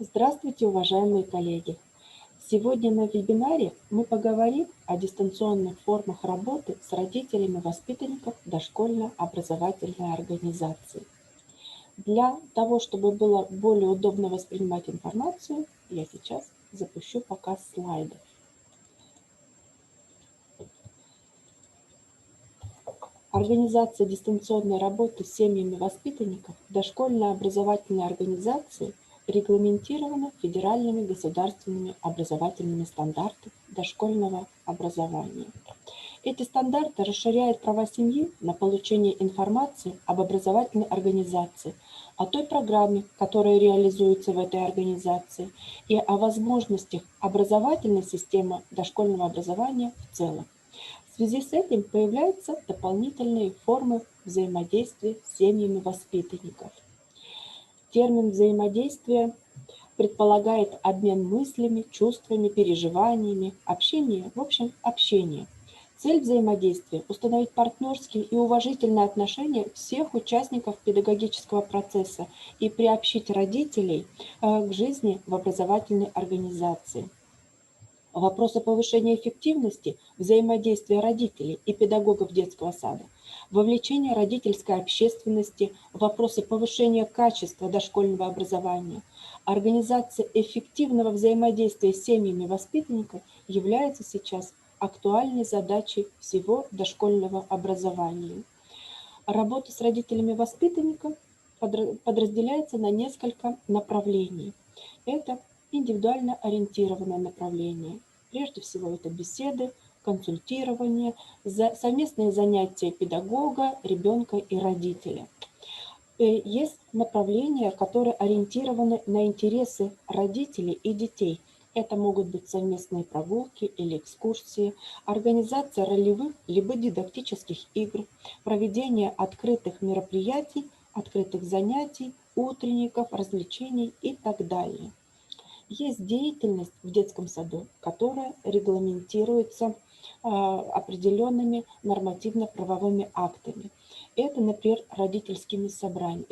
Здравствуйте, уважаемые коллеги! Сегодня на вебинаре мы поговорим о дистанционных формах работы с родителями воспитанников дошкольно-образовательной организации. Для того, чтобы было более удобно воспринимать информацию, я сейчас запущу показ слайдов. Организация дистанционной работы с семьями воспитанников дошкольно-образовательной организации регламентирована федеральными государственными образовательными стандартами дошкольного образования. Эти стандарты расширяют права семьи на получение информации об образовательной организации, о той программе, которая реализуется в этой организации, и о возможностях образовательной системы дошкольного образования в целом. В связи с этим появляются дополнительные формы взаимодействия с семьями воспитанников. Термин взаимодействия предполагает обмен мыслями, чувствами, переживаниями, общение, в общем, общение. Цель взаимодействия – установить партнерские и уважительные отношения всех участников педагогического процесса и приобщить родителей к жизни в образовательной организации. Вопросы повышения эффективности взаимодействия родителей и педагогов детского сада, вовлечение родительской общественности, вопросы повышения качества дошкольного образования, организация эффективного взаимодействия с семьями воспитанников является сейчас актуальной задачей всего дошкольного образования. Работа с родителями воспитанников подразделяется на несколько направлений. Это индивидуально ориентированное направление. Прежде всего это беседы, консультирование, совместные занятия педагога, ребенка и родителя. Есть направления, которые ориентированы на интересы родителей и детей. Это могут быть совместные прогулки или экскурсии, организация ролевых либо дидактических игр, проведение открытых мероприятий, открытых занятий, утренников, развлечений и так далее. Есть деятельность в детском саду, которая регламентируется определенными нормативно-правовыми актами. Это, например, родительские собрания.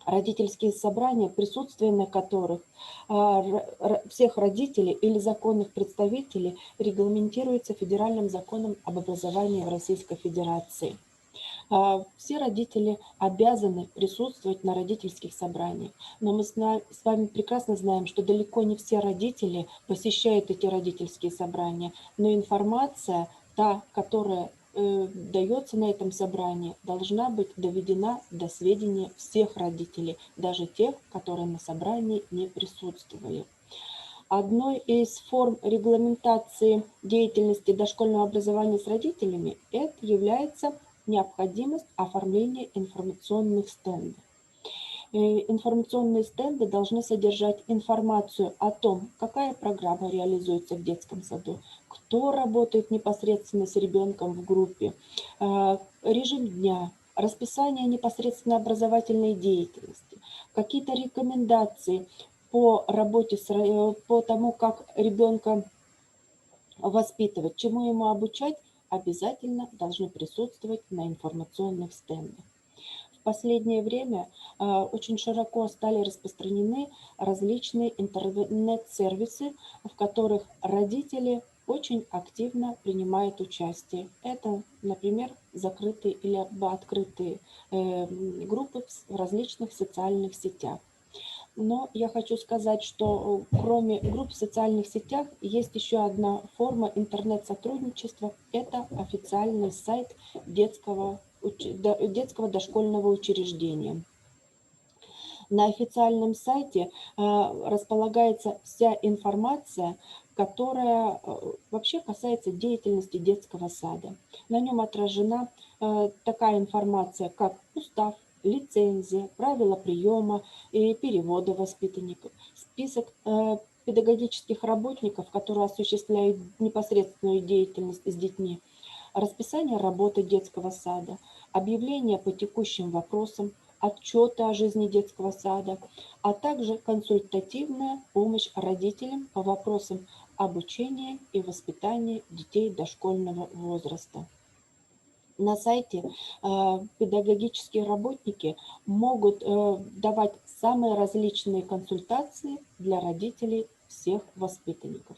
Родительские собрания, присутствие на которых всех родителей или законных представителей регламентируется Федеральным законом об образовании в Российской Федерации. Все родители обязаны присутствовать на родительских собраниях, но мы с вами прекрасно знаем, что далеко не все родители посещают эти родительские собрания, но информация, та, которая дается на этом собрании, должна быть доведена до сведения всех родителей, даже тех, которые на собрании не присутствовали. Одной из форм регламентации деятельности дошкольного образования с родителями это является необходимость оформления информационных стендов. Информационные стенды должны содержать информацию о том, какая программа реализуется в детском саду, кто работает непосредственно с ребенком в группе, режим дня, расписание непосредственно образовательной деятельности, какие-то рекомендации по работе, по тому, как ребенка воспитывать, чему ему обучать, обязательно должны присутствовать на информационных стендах. В последнее время очень широко стали распространены различные интернет-сервисы, в которых родители очень активно принимают участие. Это, например, закрытые или открытые группы в различных социальных сетях. Но я хочу сказать, что кроме групп в социальных сетях есть еще одна форма интернет-сотрудничества. Это официальный сайт детского дошкольного учреждения. На официальном сайте располагается вся информация, которая вообще касается деятельности детского сада. На нем отражена такая информация, как устав, лицензия, правила приема и перевода воспитанников, список педагогических работников, которые осуществляют непосредственную деятельность с детьми, расписание работы детского сада, объявления по текущим вопросам, отчеты о жизни детского сада, а также консультативная помощь родителям по вопросам обучения и воспитания детей дошкольного возраста. На сайте педагогические работники могут давать самые различные консультации для родителей всех воспитанников.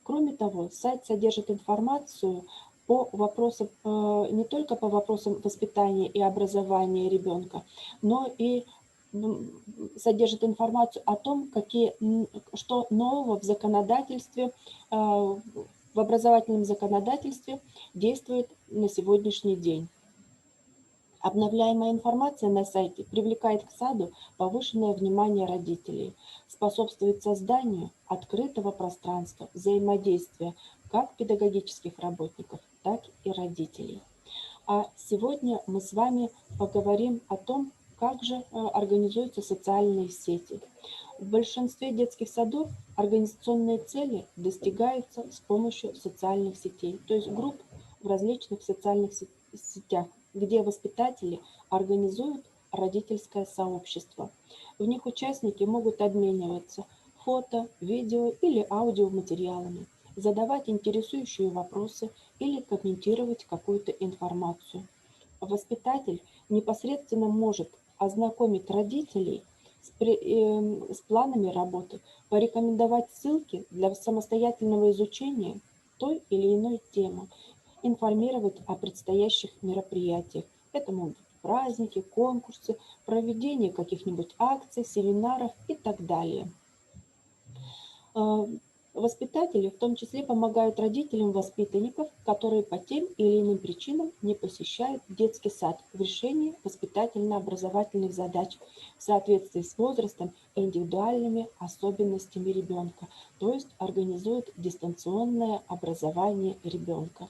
Кроме того, сайт содержит информацию по вопросам, не только по вопросам воспитания и образования ребенка, но и содержит информацию о том, что нового в законодательстве, в образовательном законодательстве действует на сегодняшний день. Обновляемая информация на сайте привлекает к саду повышенное внимание родителей, способствует созданию открытого пространства взаимодействия как педагогических работников, так и родителей. А сегодня мы с вами поговорим о том, как же организуются социальные сети. В большинстве детских садов организационные цели достигаются с помощью социальных сетей, то есть групп в различных социальных сетях, где воспитатели организуют родительское сообщество. В них участники могут обмениваться фото, видео или аудиоматериалами, задавать интересующие вопросы или комментировать какую-то информацию. Воспитатель непосредственно может ознакомить родителей с планами работы, порекомендовать ссылки для самостоятельного изучения той или иной темы, информировать о предстоящих мероприятиях. Это могут быть праздники, конкурсы, проведение каких-нибудь акций, семинаров и так далее. Воспитатели в том числе помогают родителям воспитанников, которые по тем или иным причинам не посещают детский сад в решении воспитательно-образовательных задач в соответствии с возрастом и индивидуальными особенностями ребенка, то есть организуют дистанционное образование ребенка.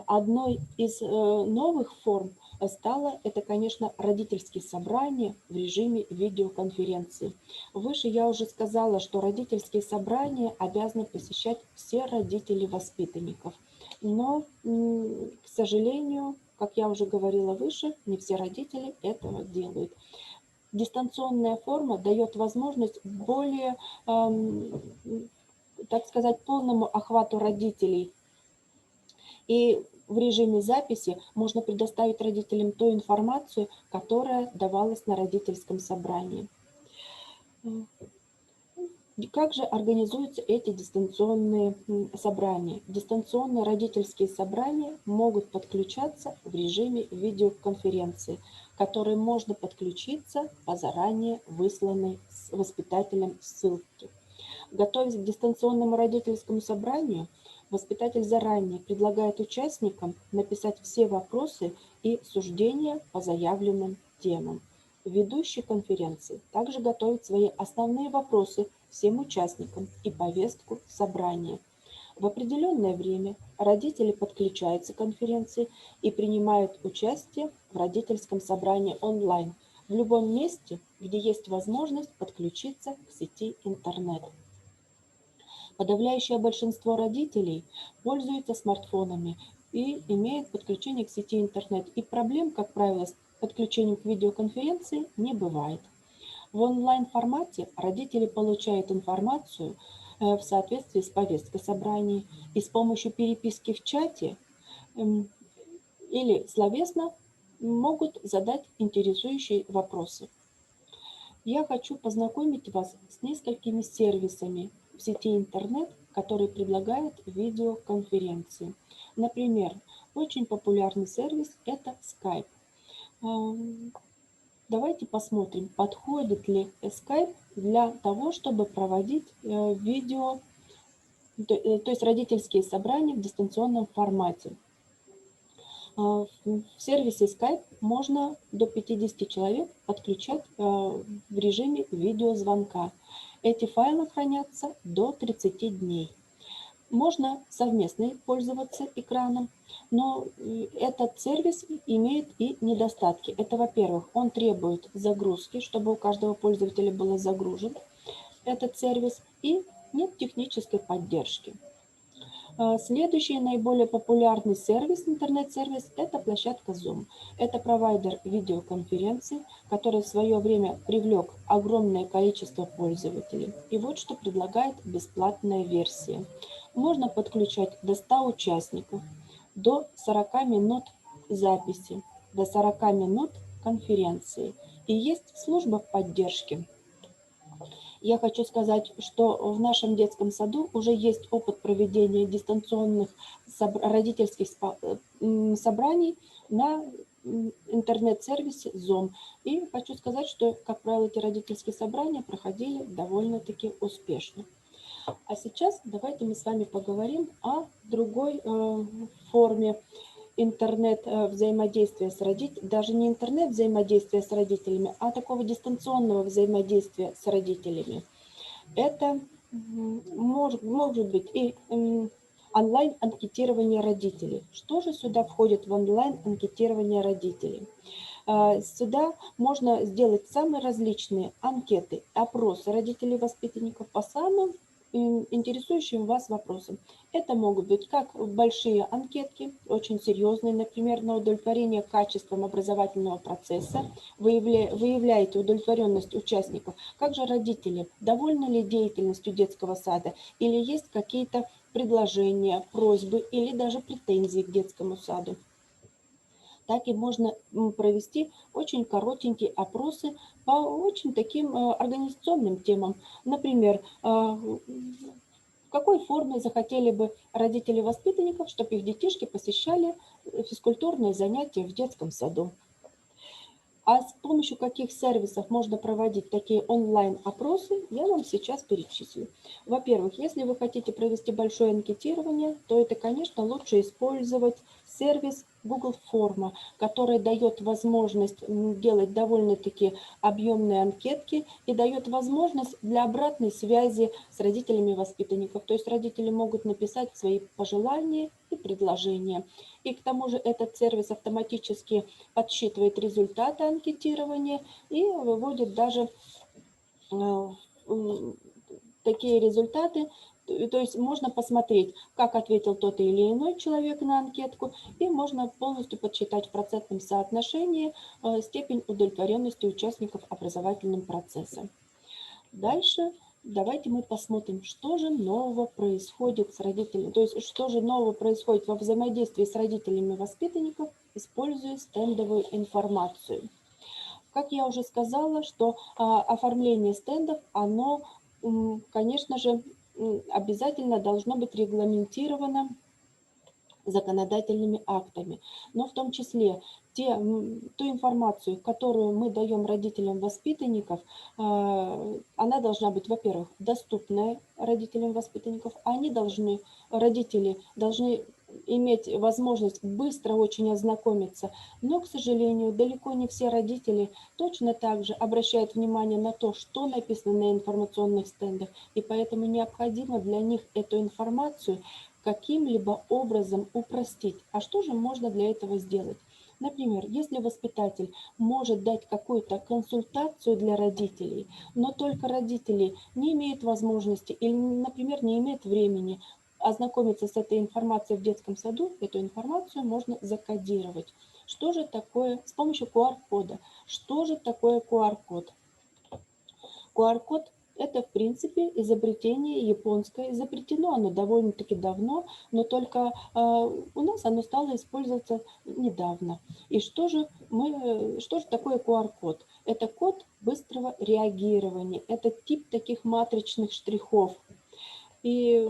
Одной из новых форм стало это, конечно, родительские собрания в режиме видеоконференции. Выше я уже сказала, что родительские собрания обязаны посещать все родители воспитанников. Но, к сожалению, как я уже говорила выше, не все родители этого делают. Дистанционная форма дает возможность более, так сказать, полному охвату родителей. И в режиме записи можно предоставить родителям ту информацию, которая давалась на родительском собрании. Как же организуются эти дистанционные собрания? Дистанционные родительские собрания могут подключаться в режиме видеоконференции, к которой можно подключиться по заранее высланной воспитателем ссылке. Готовясь к дистанционному родительскому собранию, воспитатель заранее предлагает участникам написать все вопросы и суждения по заявленным темам. Ведущий конференции также готовит свои основные вопросы всем участникам и повестку собрания. В определенное время родители подключаются к конференции и принимают участие в родительском собрании онлайн в любом месте, где есть возможность подключиться к сети интернет. Подавляющее большинство родителей пользуются смартфонами и имеют подключение к сети интернет. И проблем, как правило, с подключением к видеоконференции не бывает. В онлайн-формате родители получают информацию в соответствии с повесткой собраний и с помощью переписки в чате или словесно могут задать интересующие вопросы. Я хочу познакомить вас с несколькими сервисами в сети интернет, которые предлагают видеоконференции. Например, очень популярный сервис – это Skype. Давайте посмотрим, подходит ли Skype для того, чтобы проводить видео, то есть родительские собрания в дистанционном формате. В сервисе Skype можно до 50 человек подключать в режиме видеозвонка. Эти файлы хранятся до 30 дней. Можно совместно пользоваться экраном, но этот сервис имеет и недостатки. Это, во-первых, он требует загрузки, чтобы у каждого пользователя был загружен этот сервис, и нет технической поддержки. Следующий наиболее популярный сервис, интернет-сервис, это площадка Zoom. Это провайдер видеоконференций, который в свое время привлек огромное количество пользователей. И вот что предлагает бесплатная версия. Можно подключать до 100 участников, до 40 минут записи до 40 минут конференции. И есть служба поддержки. Я хочу сказать, что в нашем детском саду уже есть опыт проведения дистанционных родительских собраний на интернет-сервисе Zoom. И хочу сказать, что, как правило, эти родительские собрания проходили довольно-таки успешно. А сейчас давайте мы с вами поговорим о другой форме интернет-взаимодействия с родителями, даже не интернет-взаимодействия с родителями, а такого дистанционного взаимодействия с родителями. Это может быть и онлайн-анкетирование родителей. Что же сюда входит в онлайн-анкетирование родителей? Сюда можно сделать самые различные анкеты, опросы родителей-воспитанников по самым интересующим вас вопросам. Это могут быть как большие анкетки, очень серьезные, например, на удовлетворение качеством образовательного процесса. Выявляете удовлетворенность участников. Как же родители, довольны ли деятельностью детского сада или есть какие-то предложения, просьбы или даже претензии к детскому саду. Так и можно провести очень коротенькие опросы по очень таким организационным темам. Например, в какой форме захотели бы родители воспитанников, чтобы их детишки посещали физкультурные занятия в детском саду. А с помощью каких сервисов можно проводить такие онлайн-опросы, я вам сейчас перечислю. Во-первых, если вы хотите провести большое анкетирование, то это, конечно, лучше использовать сервис Google Форма, который дает возможность делать довольно-таки объемные анкетки и дает возможность для обратной связи с родителями воспитанников. То есть родители могут написать свои пожелания и предложения. И к тому же этот сервис автоматически подсчитывает результаты анкетирования и выводит даже такие результаты. То есть можно посмотреть, как ответил тот или иной человек на анкетку, и можно полностью подсчитать в процентном соотношении степень удовлетворенности участников образовательным процессом. Дальше давайте мы посмотрим, что же нового происходит с родителями, то есть что же нового происходит во взаимодействии с родителями воспитанников, используя стендовую информацию. Как я уже сказала, что оформление стендов, оно, конечно же, обязательно должно быть регламентировано законодательными актами, но в том числе ту информацию, которую мы даем родителям воспитанников, она должна быть, во-первых, доступная родителям воспитанников, родители должны иметь возможность быстро очень ознакомиться, но, к сожалению, далеко не все родители точно так же обращают внимание на то, что написано на информационных стендах, и поэтому необходимо для них эту информацию каким-либо образом упростить. А что же можно для этого сделать? Например, если воспитатель может дать какую-то консультацию для родителей, но только родители не имеют возможности или, например, не имеют времени ознакомиться с этой информацией в детском саду, эту информацию можно закодировать. Что же такое с помощью QR-кода? Что же такое QR-код? QR-код – это, в принципе, изобретение японское. Изобретено оно довольно-таки давно, но только у нас оно стало использоваться недавно. И что же такое QR-код? Это код быстрого реагирования. Это тип таких матричных штрихов. И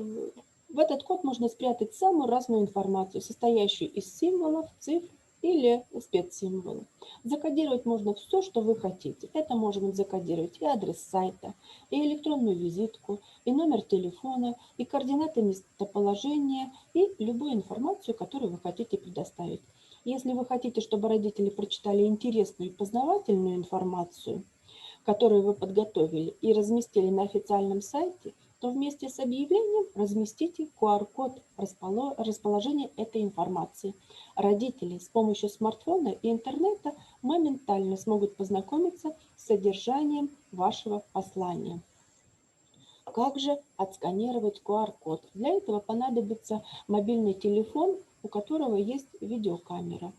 в этот код можно спрятать самую разную информацию, состоящую из символов, цифр или спецсимволов. Закодировать можно все, что вы хотите. Это можно закодировать и адрес сайта, и электронную визитку, и номер телефона, и координаты местоположения, и любую информацию, которую вы хотите предоставить. Если вы хотите, чтобы родители прочитали интересную и познавательную информацию, которую вы подготовили и разместили на официальном сайте, то вместе с объявлением разместите QR-код расположения этой информации. Родители с помощью смартфона и интернета моментально смогут познакомиться с содержанием вашего послания. Как же отсканировать QR-код? Для этого понадобится мобильный телефон, у которого есть видеокамера.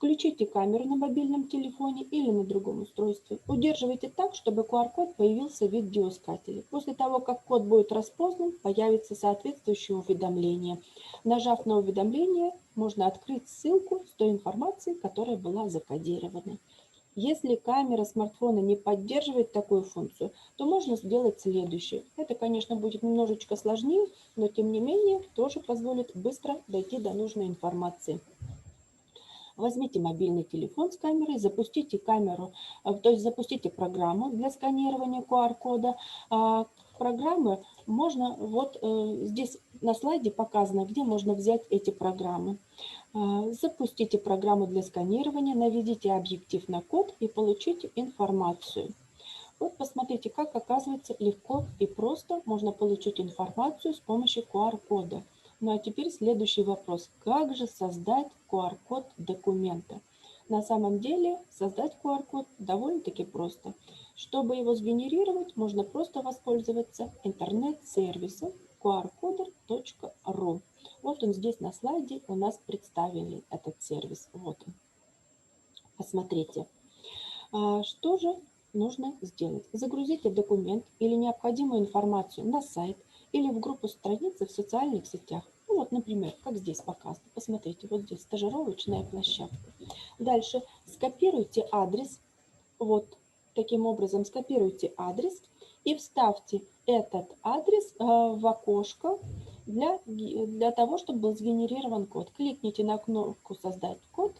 Включите камеру на мобильном телефоне или на другом устройстве. Удерживайте так, чтобы QR-код появился в видеоискателе. После того, как код будет распознан, появится соответствующее уведомление. Нажав на уведомление, можно открыть ссылку с той информацией, которая была закодирована. Если камера смартфона не поддерживает такую функцию, то можно сделать следующее. Это, конечно, будет немножечко сложнее, но тем не менее тоже позволит быстро дойти до нужной информации. Возьмите мобильный телефон с камерой, запустите камеру, то есть запустите программу для сканирования QR-кода. Программы можно, вот здесь на слайде показано, где можно взять эти программы. Запустите программу для сканирования, наведите объектив на код и получите информацию. Вот посмотрите, как оказывается легко и просто можно получить информацию с помощью QR-кода. Ну а теперь следующий вопрос. Как же создать QR-код документа? На самом деле создать QR-код довольно-таки просто. Чтобы его сгенерировать, можно просто воспользоваться интернет-сервисом qrcoder.ru. Вот он здесь на слайде у нас представили этот сервис. Вот он. Посмотрите. Что же нужно сделать? Загрузите документ или необходимую информацию на сайт или в группу страницы в социальных сетях. Ну вот, например, как здесь показано. Посмотрите, вот здесь стажировочная площадка. Дальше скопируйте адрес. Вот таким образом скопируйте адрес и вставьте этот адрес в окошко для того, чтобы был сгенерирован код. Кликните на кнопку «Создать код»,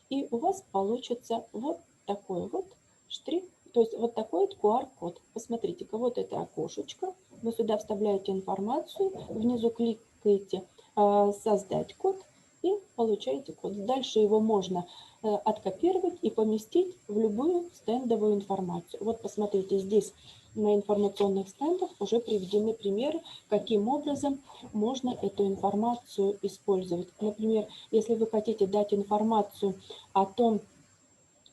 и у вас получится вот такой вот штрих, то есть вот такой вот QR-код. Посмотрите-ка, вот это окошечко. Вы сюда вставляете информацию, внизу кликаете «Создать код» и получаете код. Дальше его можно откопировать и поместить в любую стендовую информацию. Вот посмотрите, здесь на информационных стендах уже приведены примеры, каким образом можно эту информацию использовать. Например, если вы хотите дать информацию о том,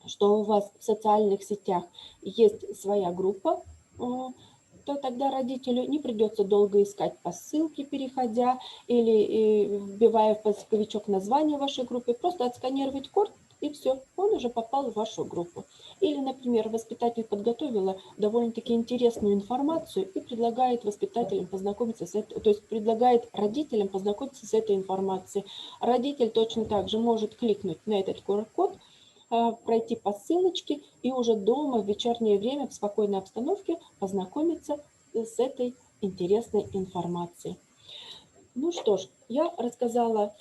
что у вас в социальных сетях есть своя группа, то тогда родителю не придется долго искать по ссылке, переходя или вбивая в поисковичок название вашей группы, просто отсканировать код, и все, он уже попал в вашу группу. Или, например, воспитатель подготовила довольно-таки интересную информацию и предлагает воспитателям познакомиться с этой, то есть предлагает родителям познакомиться с этой информацией. Родитель точно так же может кликнуть на этот QR-код, пройти по ссылочке и уже дома в вечернее время в спокойной обстановке познакомиться с этой интересной информацией. Ну что ж, я рассказала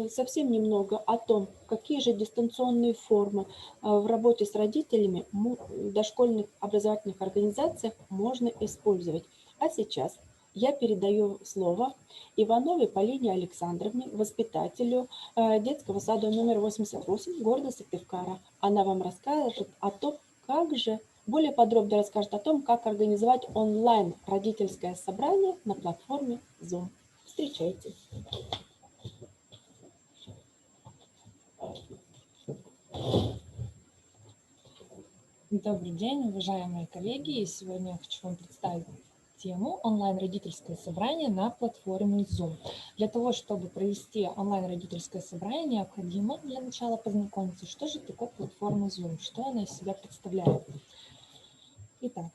совсем немного о том, какие же дистанционные формы в работе с родителями в дошкольных образовательных организациях можно использовать. А сейчас я передаю слово Ивановой Полине Александровне, воспитателю детского сада номер 88 города Сыктывкара. Она вам расскажет о том, как же, более подробно расскажет о том, как организовать онлайн родительское собрание на платформе Zoom. Встречайте. Добрый день, уважаемые коллеги. И сегодня я хочу вам представить тему онлайн-родительское собрание на платформе Zoom. Для того, чтобы провести онлайн-родительское собрание, необходимо для начала познакомиться, что же такое платформа Zoom, что она из себя представляет. Итак,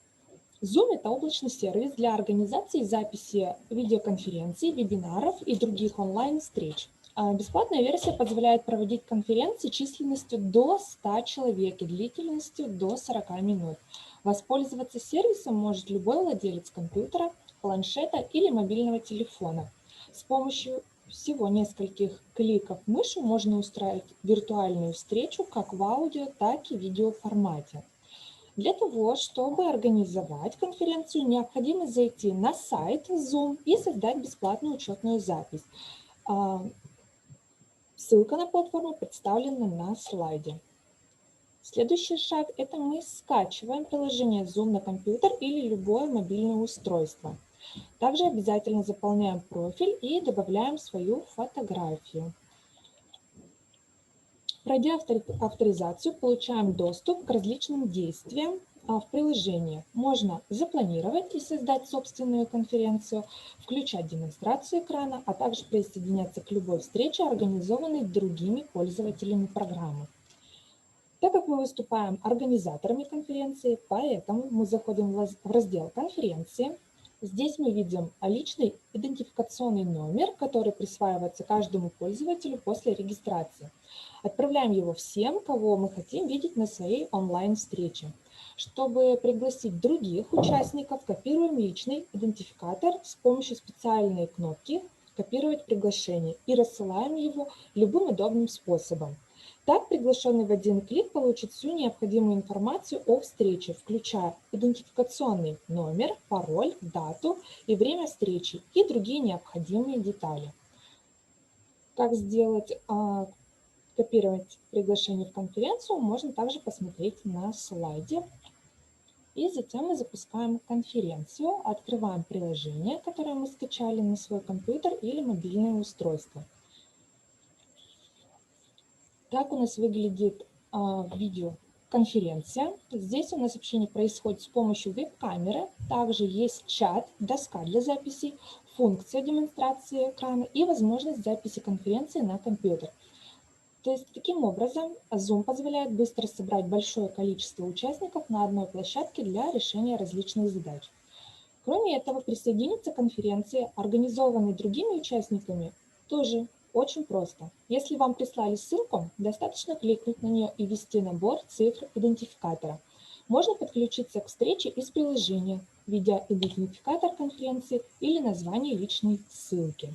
Zoom – это облачный сервис для организации записи видеоконференций, вебинаров и других онлайн-встреч. Бесплатная версия позволяет проводить конференции численностью до 100 человек и длительностью до 40 минут. Воспользоваться сервисом может любой владелец компьютера, планшета или мобильного телефона. С помощью всего нескольких кликов мыши можно устраивать виртуальную встречу как в аудио, так и в видеоформате. Для того, чтобы организовать конференцию, необходимо зайти на сайт Zoom и создать бесплатную учетную запись. Ссылка на платформу представлена на слайде. Следующий шаг – это мы скачиваем приложение Zoom на компьютер или любое мобильное устройство. Также обязательно заполняем профиль и добавляем свою фотографию. Пройдя авторизацию, получаем доступ к различным действиям в приложении. Можно запланировать и создать собственную конференцию, включать демонстрацию экрана, а также присоединяться к любой встрече, организованной другими пользователями программы. Так мы выступаем организаторами конференции, поэтому мы заходим в раздел «Конференции». Здесь мы видим личный идентификационный номер, который присваивается каждому пользователю после регистрации. Отправляем его всем, кого мы хотим видеть на своей онлайн-встрече. Чтобы пригласить других участников, копируем личный идентификатор с помощью специальной кнопки «Копировать приглашение» и рассылаем его любым удобным способом. Так приглашенный в один клик получит всю необходимую информацию о встрече, включая идентификационный номер, пароль, дату и время встречи и другие необходимые детали. Как сделать копировать приглашение в конференцию, можно также посмотреть на слайде. И затем мы запускаем конференцию, открываем приложение, которое мы скачали на свой компьютер или мобильное устройство. Так у нас выглядит видеоконференция. Здесь у нас общение происходит с помощью веб-камеры. Также есть чат, доска для записей, функция демонстрации экрана и возможность записи конференции на компьютер. То есть таким образом Zoom позволяет быстро собрать большое количество участников на одной площадке для решения различных задач. Кроме этого, присоединиться к конференции, организованной другими участниками, тоже очень просто. Если вам прислали ссылку, достаточно кликнуть на нее и ввести набор цифр идентификатора. Можно подключиться к встрече из приложения, введя идентификатор конференции или название личной ссылки.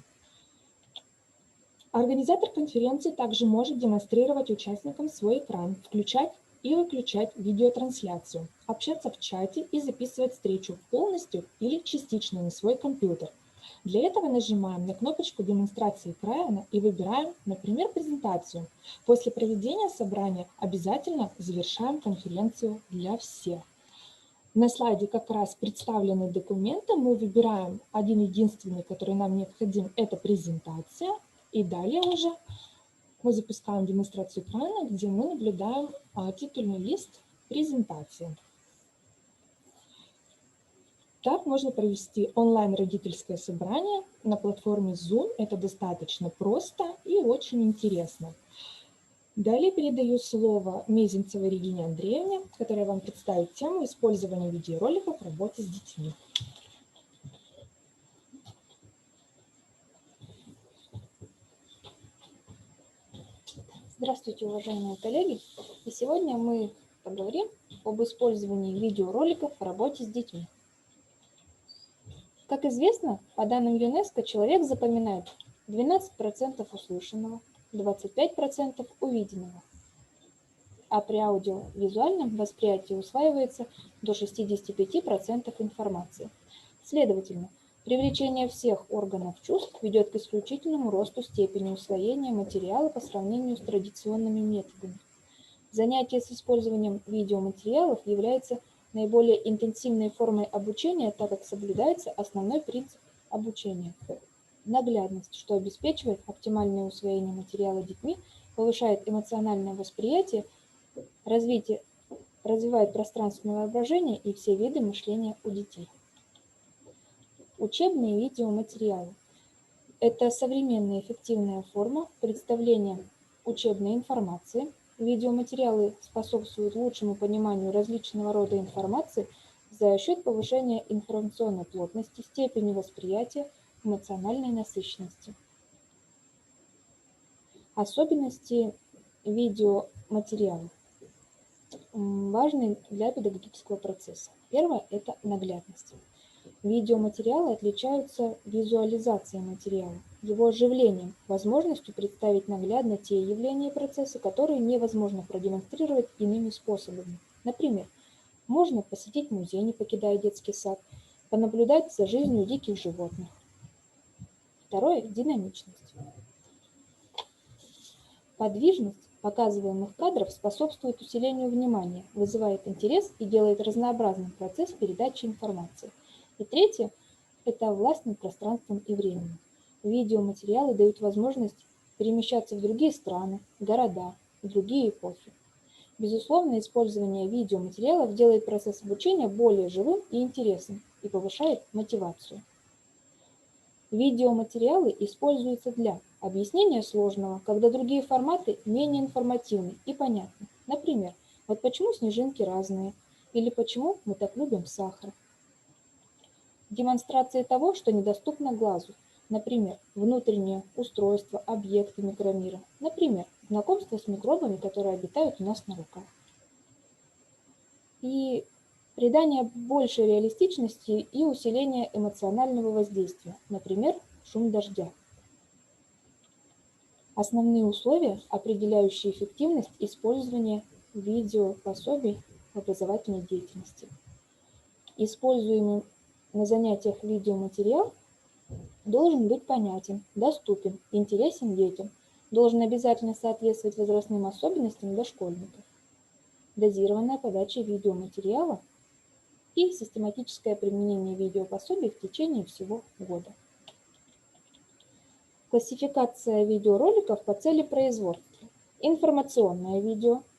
Организатор конференции также может демонстрировать участникам свой экран, включать и выключать видеотрансляцию, общаться в чате и записывать встречу полностью или частично на свой компьютер. Для этого нажимаем на кнопочку демонстрации экрана и выбираем, например, презентацию. После проведения собрания обязательно завершаем конференцию для всех. На слайде как раз представлены документы. Мы выбираем один единственный, который нам необходим, это презентация. И далее уже мы запускаем демонстрацию экрана, где мы наблюдаем титульный лист презентации. Так можно провести онлайн-родительское собрание на платформе Zoom. Это достаточно просто и очень интересно. Далее передаю слово Мезенцевой Регине Андреевне, которая вам представит тему использования видеороликов в работе с детьми. Здравствуйте, уважаемые коллеги! И сегодня мы поговорим об использовании видеороликов в работе с детьми. Как известно, по данным ЮНЕСКО человек запоминает 12% услышанного, 25% увиденного, а при аудиовизуальном восприятии усваивается до 65% информации. Следовательно, привлечение всех органов чувств ведет к исключительному росту степени усвоения материала по сравнению с традиционными методами. Занятие с использованием видеоматериалов является наиболее интенсивной формой обучения, так как соблюдается основной принцип обучения – наглядность, что обеспечивает оптимальное усвоение материала детьми, повышает эмоциональное восприятие, развивает пространственное воображение и все виды мышления у детей. Учебные видеоматериалы – это современная эффективная форма представления учебной информации. Видеоматериалы способствуют лучшему пониманию различного рода информации за счет повышения информационной плотности, степени восприятия, эмоциональной насыщенности. Особенности видеоматериалов важны для педагогического процесса. Первое – это наглядность. Видеоматериалы отличаются визуализацией материала, его оживлением, возможностью представить наглядно те явления и процессы, которые невозможно продемонстрировать иными способами. Например, можно посетить музей, не покидая детский сад, понаблюдать за жизнью диких животных. Второе – динамичность. Подвижность показываемых кадров способствует усилению внимания, вызывает интерес и делает разнообразным процесс передачи информации. И третье – это власть над пространством и временем. Видеоматериалы дают возможность перемещаться в другие страны, города, в другие эпохи. Безусловно, использование видеоматериалов делает процесс обучения более живым и интересным и повышает мотивацию. Видеоматериалы используются для объяснения сложного, когда другие форматы менее информативны и понятны. Например, Вот почему снежинки разные, или почему мы так любим сахар. Демонстрации того, что недоступно глазу, например, внутреннее устройство, объекты микромира, например, знакомство с микробами, которые обитают у нас на руках. И придание большей реалистичности и усиление эмоционального воздействия, например, шум дождя. Основные условия, определяющие эффективность использования видеопособий в образовательной деятельности. Используемый на занятиях видеоматериал должен быть понятен, доступен, интересен детям, должен обязательно соответствовать возрастным особенностям дошкольников. Дозированная подача видеоматериала и систематическое применение видеопособий в течение всего года. Классификация видеороликов по цели производства. Информационное видео –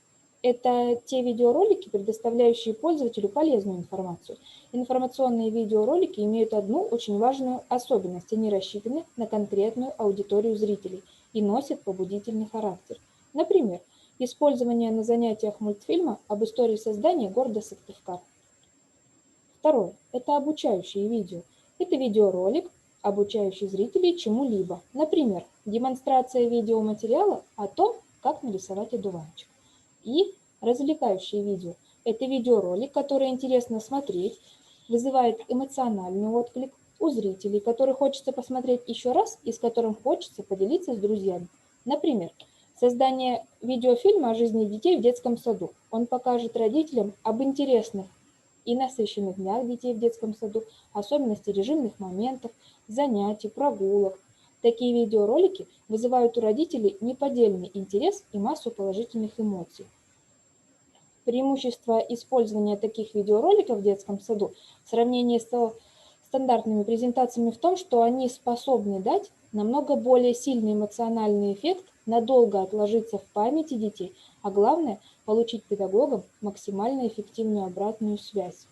это те видеоролики, предоставляющие пользователю полезную информацию. Информационные видеоролики имеют одну очень важную особенность – они рассчитаны на конкретную аудиторию зрителей и носят побудительный характер. Например, использование на занятиях мультфильма об истории создания города Сыктывкар. Второе – это обучающие видео. Это видеоролик, обучающий зрителей чему-либо. Например, демонстрация видеоматериала о том, как нарисовать одуванчик. И развлекающие видео. Это видеоролик, который интересно смотреть, вызывает эмоциональный отклик у зрителей, который хочется посмотреть еще раз и с которым хочется поделиться с друзьями. Например, создание видеофильма о жизни детей в детском саду. Он покажет родителям об интересных и насыщенных днях детей в детском саду, особенности режимных моментов, занятий, прогулок. Такие видеоролики вызывают у родителей неподдельный интерес и массу положительных эмоций. Преимущество использования таких видеороликов в детском саду в сравнении с стандартными презентациями в том, что они способны дать намного более сильный эмоциональный эффект, надолго отложиться в памяти детей, а главное – получить педагогам максимально эффективную обратную связь.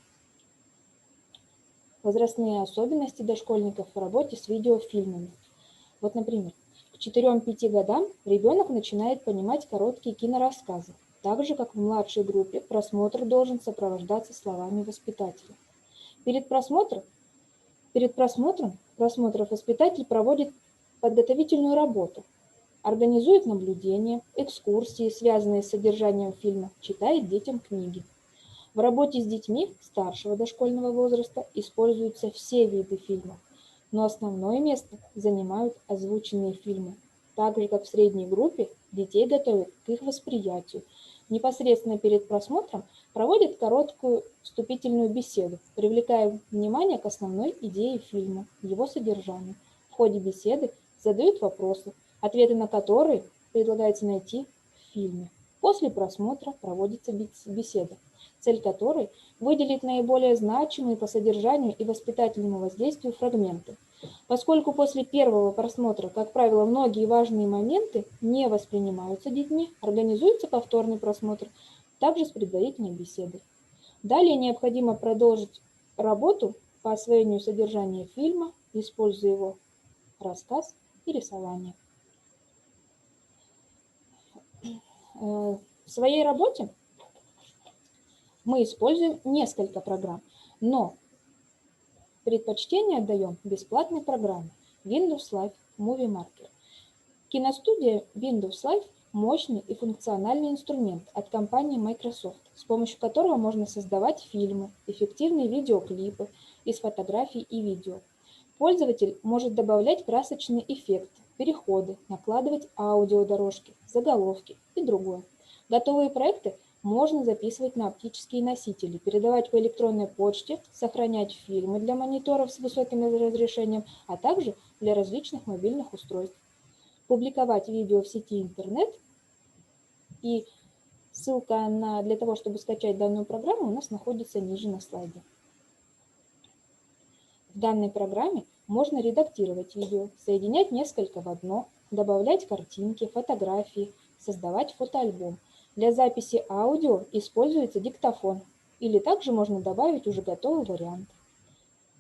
Возрастные особенности дошкольников в работе с видеофильмами. Вот, например, к 4-5 годам ребенок начинает понимать короткие кинорассказы. Так же, как в младшей группе, просмотр должен сопровождаться словами воспитателя. Перед просмотром воспитатель проводит подготовительную работу, организует наблюдения, экскурсии, связанные с содержанием фильма, читает детям книги. В работе с детьми старшего дошкольного возраста используются все виды фильмов, но основное место занимают озвученные фильмы. Так же, как в средней группе, детей готовят к их восприятию. Непосредственно перед просмотром проводят короткую вступительную беседу, привлекая внимание к основной идее фильма, его содержанию. В ходе беседы задают вопросы, ответы на которые предлагается найти в фильме. После просмотра проводится беседа, цель которой – выделить наиболее значимые по содержанию и воспитательному воздействию фрагменты. Поскольку после первого просмотра, как правило, многие важные моменты не воспринимаются детьми, организуется повторный просмотр, также с предварительной беседой. Далее необходимо продолжить работу по освоению содержания фильма, используя его рассказ и рисование. В своей работе мы используем несколько программ, но предпочтение отдаем бесплатной программе Windows Live Movie Maker. Киностудия Windows Live – мощный и функциональный инструмент от компании Microsoft, с помощью которого можно создавать фильмы, эффективные видеоклипы из фотографий и видео. Пользователь может добавлять красочные эффекты, переходы, накладывать аудиодорожки, заголовки и другое. Готовые проекты можно записывать на оптические носители, передавать по электронной почте, сохранять фильмы для мониторов с высоким разрешением, а также для различных мобильных устройств. Публиковать видео в сети интернет, и ссылка для того, чтобы скачать данную программу, у нас находится ниже на слайде. В данной программе можно редактировать видео, соединять несколько в одно, добавлять картинки, фотографии, создавать фотоальбом. Для записи аудио используется диктофон, или также можно добавить уже готовый вариант.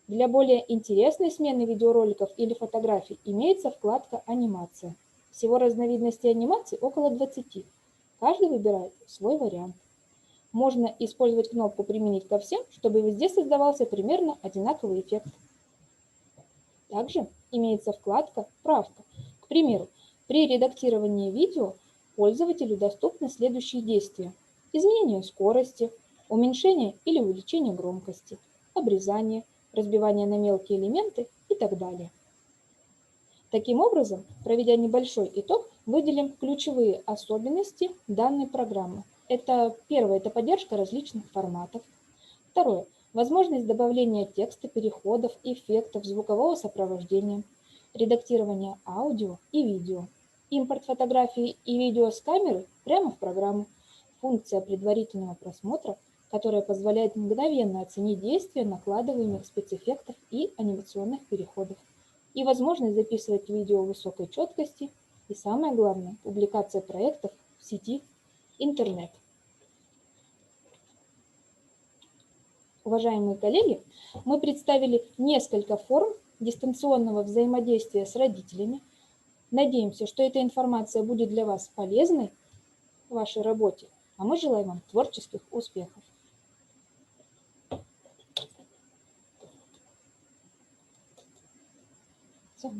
Для более интересной смены видеороликов или фотографий имеется вкладка «Анимация». Всего разновидностей анимации около 20. Каждый выбирает свой вариант. Можно использовать кнопку «Применить ко всем», чтобы везде создавался примерно одинаковый эффект. Также имеется вкладка «Правка». К примеру, при редактировании видео пользователю доступны следующие действия: изменение скорости, уменьшение или увеличение громкости, обрезание, разбивание на мелкие элементы и так далее. Таким образом, проведя небольшой итог, выделим ключевые особенности данной программы. Первое – это поддержка различных форматов. Второе – возможность добавления текста, переходов, эффектов, звукового сопровождения, редактирование аудио и видео, импорт фотографий и видео с камеры прямо в программу, функция предварительного просмотра, которая позволяет мгновенно оценить действие накладываемых спецэффектов и анимационных переходов, и возможность записывать видео высокой четкости, и самое главное – публикация проектов в сети интернет. Уважаемые коллеги, мы представили несколько форм дистанционного взаимодействия с родителями. Надеемся, что эта информация будет для вас полезной в вашей работе, а мы желаем вам творческих успехов. Все.